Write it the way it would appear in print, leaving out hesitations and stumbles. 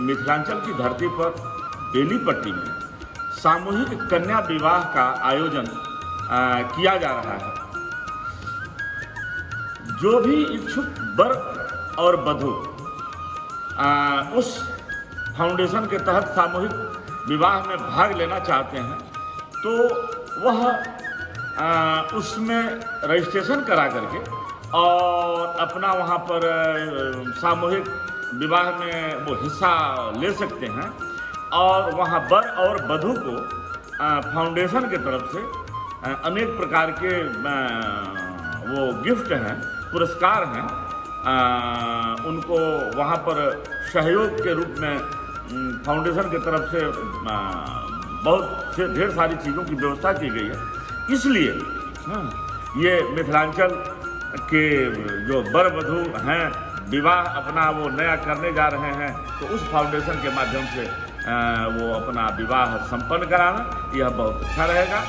मिथिलांचल की धरती पर बेनीपट्टी में सामूहिक कन्या विवाह का आयोजन किया जा रहा है। जो भी इच्छुक वर और वधू उस फाउंडेशन के तहत सामूहिक विवाह में भाग लेना चाहते हैं तो वह उसमें रजिस्ट्रेशन करा करके और अपना वहाँ पर सामूहिक विवाह में वो हिस्सा ले सकते हैं। और वहाँ वर और वधू को फाउंडेशन की तरफ से अनेक प्रकार के वो गिफ्ट हैं, पुरस्कार हैं, उनको वहाँ पर सहयोग के रूप में फाउंडेशन की तरफ से बहुत से ढेर सारी चीज़ों की व्यवस्था की गई है। इसलिए ये मिथिलांचल के जो वर वधू हैं विवाह अपना वो नया करने जा रहे हैं तो उस फाउंडेशन के माध्यम से वो अपना विवाह संपन्न कराना यह बहुत अच्छा रहेगा।